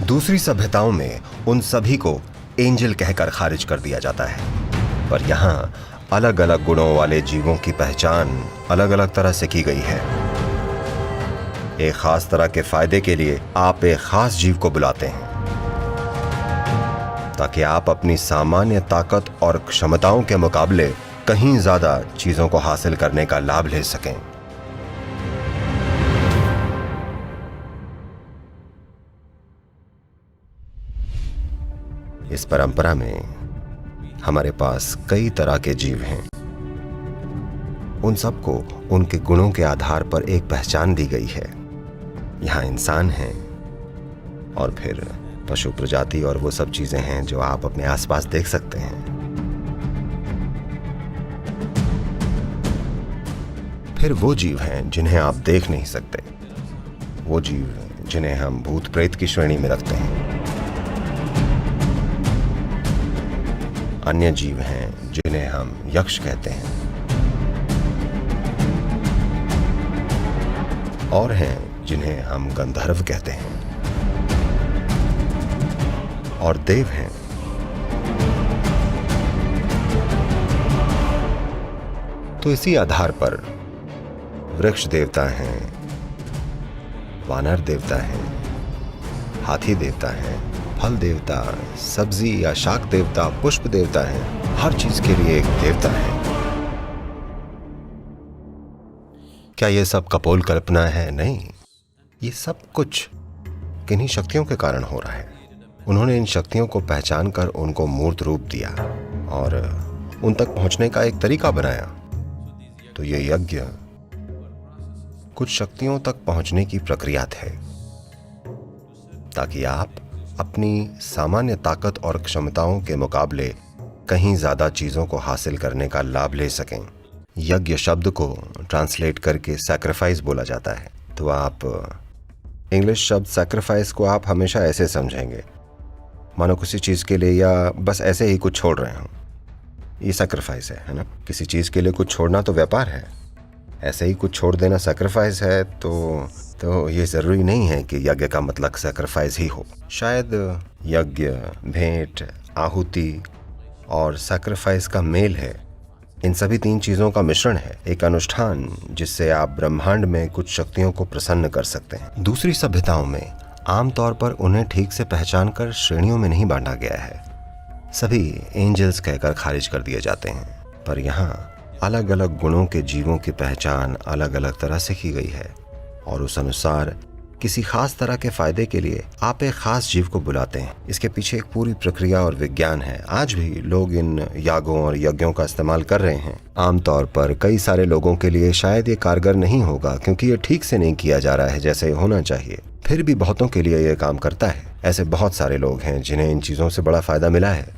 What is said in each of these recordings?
दूसरी सभ्यताओं में उन सभी को एंजल कहकर खारिज कर दिया जाता है, पर यहाँ अलग अलग गुणों वाले जीवों की पहचान अलग अलग तरह से की गई है। एक खास तरह के फायदे के लिए आप एक खास जीव को बुलाते हैं ताकि आप अपनी सामान्य ताकत और क्षमताओं के मुकाबले कहीं ज्यादा चीजों को हासिल करने का लाभ ले सकें। इस परंपरा में हमारे पास कई तरह के जीव हैं। उन सबको उनके गुणों के आधार पर एक पहचान दी गई है। यहाँ इंसान हैं और फिर पशु प्रजाति और वो सब चीजें हैं जो आप अपने आसपास देख सकते हैं। फिर वो जीव हैं जिन्हें आप देख नहीं सकते, वो जीव जिन्हें हम भूत प्रेत की श्रेणी में रखते हैं। अन्य जीव हैं जिन्हें हम यक्ष कहते हैं, और हैं जिन्हें हम गंधर्व कहते हैं, और देव हैं। तो इसी आधार पर वृक्ष देवता हैं, वानर देवता हैं, हाथी देवता हैं, फल देवता, सब्जी या शाक देवता, पुष्प देवता है। हर चीज के लिए एक देवता है। क्या ये सब कपोल कल्पना है? नहीं, ये सब कुछ किन्हीं शक्तियों के कारण हो रहा है। उन्होंने इन शक्तियों को पहचान कर उनको मूर्त रूप दिया और उन तक पहुंचने का एक तरीका बनाया। तो ये यज्ञ कुछ शक्तियों तक पहुंचने की प्रक्रिया थे, ताकि आप अपनी सामान्य ताकत और क्षमताओं के मुकाबले कहीं ज्यादा चीजों को हासिल करने का लाभ ले सकें। यज्ञ शब्द को ट्रांसलेट करके सैक्रिफाइस बोला जाता है। तो आप इंग्लिश शब्द सैक्रिफाइस को आप हमेशा ऐसे समझेंगे, मानो किसी चीज के लिए या बस ऐसे ही कुछ छोड़ रहे हो। ये सैक्रिफाइस है ना। किसी चीज के लिए कुछ छोड़ना तो व्यापार है, ऐसे ही कुछ छोड़ देना सैक्रिफाइस है। तो ये जरूरी नहीं है कि यज्ञ का मतलब सैक्रिफाइस ही हो। शायद यज्ञ, भेंट, आहुति और सैक्रिफाइस का मेल है। इन सभी तीन चीजों का मिश्रण है, एक अनुष्ठान जिससे आप ब्रह्मांड में कुछ शक्तियों को प्रसन्न कर सकते हैं। दूसरी सभ्यताओं में आमतौर पर उन्हें ठीक से पहचान कर श्रेणियों में नहीं बांटा गया है। सभी एंजल्स कहकर खारिज कर दिए जाते हैं, पर यहाँ अलग अलग गुणों के जीवों की पहचान अलग अलग तरह से की गई है और उस अनुसार किसी खास तरह के फायदे के लिए आप एक खास जीव को बुलाते हैं। इसके पीछे एक पूरी प्रक्रिया और विज्ञान है। आज भी लोग इन यागों और यज्ञों का इस्तेमाल कर रहे हैं। आमतौर पर कई सारे लोगों के लिए शायद ये कारगर नहीं होगा, क्योंकि ये ठीक से नहीं किया जा रहा है जैसे होना चाहिए। फिर भी बहुतों के लिए ये काम करता है। ऐसे बहुत सारे लोग हैं जिन्हें इन चीजों से बड़ा फायदा मिला है।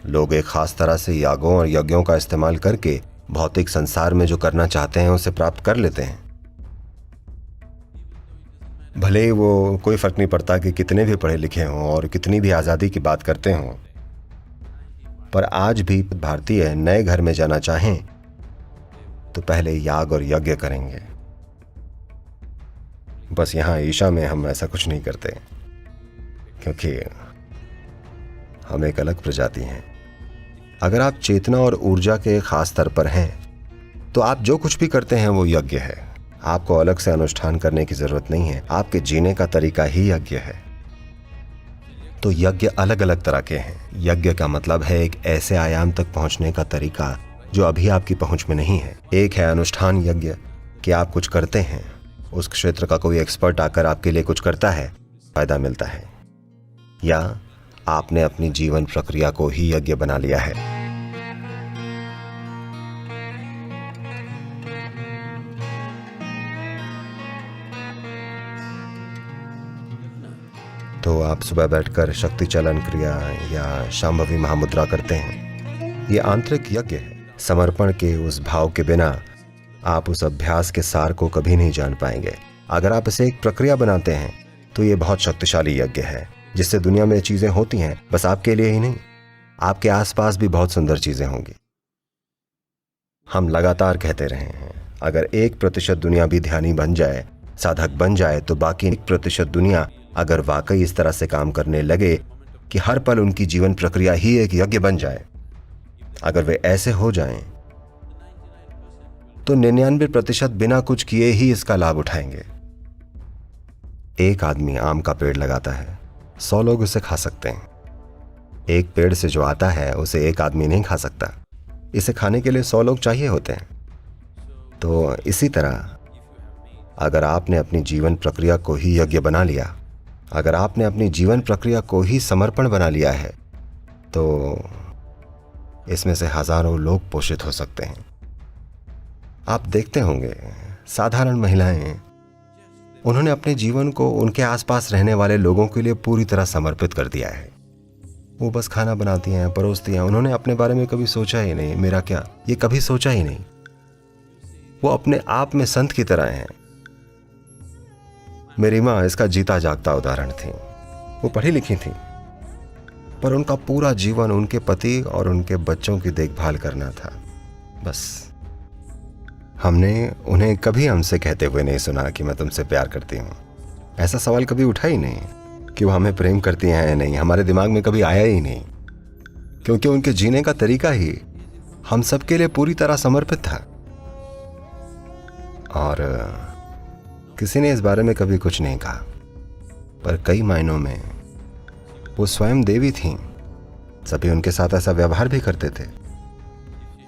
लोग एक खास तरह से यागों और यज्ञों का इस्तेमाल करके भौतिक संसार में जो करना चाहते हैं उसे प्राप्त कर लेते हैं। भले ही वो कोई फर्क नहीं पड़ता कि कितने भी पढ़े लिखे हों और कितनी भी आज़ादी की बात करते हों, पर आज भी भारतीय नए घर में जाना चाहें तो पहले याग और यज्ञ करेंगे। बस यहाँ ईशा में हम ऐसा कुछ नहीं करते, क्योंकि हम एक अलग प्रजाति हैं। अगर आप चेतना और ऊर्जा के एक खास स्तर पर हैं तो आप जो कुछ भी करते हैं वो यज्ञ है। आपको अलग से अनुष्ठान करने की जरूरत नहीं है, आपके जीने का तरीका ही यज्ञ है। तो यज्ञ अलग अलग तरह के हैं। यज्ञ का मतलब है एक ऐसे आयाम तक पहुंचने का तरीका जो अभी आपकी पहुंच में नहीं है। एक है अनुष्ठान यज्ञ कि आप कुछ करते हैं, उस क्षेत्र का कोई एक्सपर्ट आकर आपके लिए कुछ करता है, फायदा मिलता है, या आपने अपनी जीवन प्रक्रिया को ही यज्ञ बना लिया है। तो आप सुबह बैठकर शक्ति चलन क्रिया या शांभवी महामुद्रा करते हैं। ये आंतरिक यज्ञ है। समर्पण के उस भाव के बिना आप उस अभ्यास के सार को कभी नहीं जान पाएंगे। अगर आप इसे एक प्रक्रिया बनाते हैं तो ये बहुत शक्तिशाली यज्ञ है, जिससे दुनिया में चीजें होती हैं। बस आपके लिए ही नहीं, आपके आसपास भी बहुत सुंदर चीजें होंगी। हम लगातार कहते रहे हैं, अगर 1% दुनिया भी ध्यानी बन जाए, साधक बन जाए, तो बाकी 1% दुनिया अगर वाकई इस तरह से काम करने लगे कि हर पल उनकी जीवन प्रक्रिया ही एक यज्ञ बन जाए, अगर वे ऐसे हो जाएं, तो 99% बिना कुछ किए ही इसका लाभ उठाएंगे। एक आदमी आम का पेड़ लगाता है, 100 लोग उसे खा सकते हैं। एक पेड़ से जो आता है उसे एक आदमी नहीं खा सकता, इसे खाने के लिए 100 लोग चाहिए होते हैं। तो इसी तरह अगर आपने अपनी जीवन प्रक्रिया को ही यज्ञ बना लिया, अगर आपने अपनी जीवन प्रक्रिया को ही समर्पण बना लिया है, तो इसमें से हजारों लोग पोषित हो सकते हैं। आप देखते होंगे साधारण महिलाएं, उन्होंने अपने जीवन को उनके आसपास रहने वाले लोगों के लिए पूरी तरह समर्पित कर दिया है। वो बस खाना बनाती हैं, परोसती हैं। उन्होंने अपने बारे में कभी सोचा ही नहीं, मेरा क्या, ये कभी सोचा ही नहीं। वो अपने आप में संत की तरह हैं। मेरी माँ इसका जीता जागता उदाहरण थी। वो पढ़ी लिखी थी, पर उनका पूरा जीवन उनके पति और उनके बच्चों की देखभाल करना था, बस। हमने उन्हें कभी हमसे कहते हुए नहीं सुना कि मैं तुमसे प्यार करती हूँ। ऐसा सवाल कभी उठा ही नहीं कि वो हमें प्रेम करती हैं या नहीं, हमारे दिमाग में कभी आया ही नहीं, क्योंकि उनके जीने का तरीका ही हम सबके लिए पूरी तरह समर्पित था। और किसी ने इस बारे में कभी कुछ नहीं कहा, पर कई मायनों में वो स्वयं देवी थीं। सभी उनके साथ ऐसा व्यवहार भी करते थे।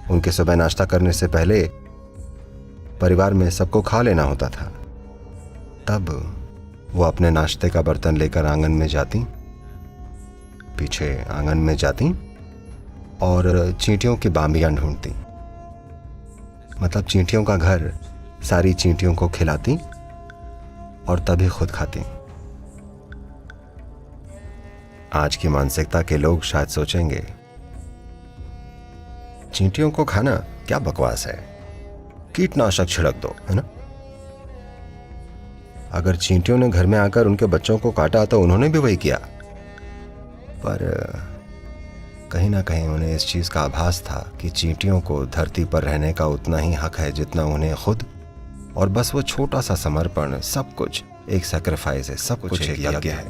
उनके सुबह नाश्ता करने से पहले परिवार में सबको खा लेना होता था। तब वो अपने नाश्ते का बर्तन लेकर आंगन में जाती, पीछे आंगन में जाती और चींटियों की बांबियां ढूंढती, मतलब चींटियों का घर, सारी चींटियों को खिलाती और तभी खुद खाती। आज की मानसिकता के लोग शायद सोचेंगे, चींटियों को खाना क्या बकवास है, कीटनाशक छिड़क दो, है ना। अगर चींटियों ने घर में आकर उनके बच्चों को काटा तो उन्होंने भी वही किया, पर कहीं ना कहीं उन्हें इस चीज का आभास था कि चींटियों को धरती पर रहने का उतना ही हक है जितना उन्हें खुद, और बस वो छोटा सा समर्पण, सब कुछ एक सैक्रिफाइस है, सब कुछ एक यज्ञ है।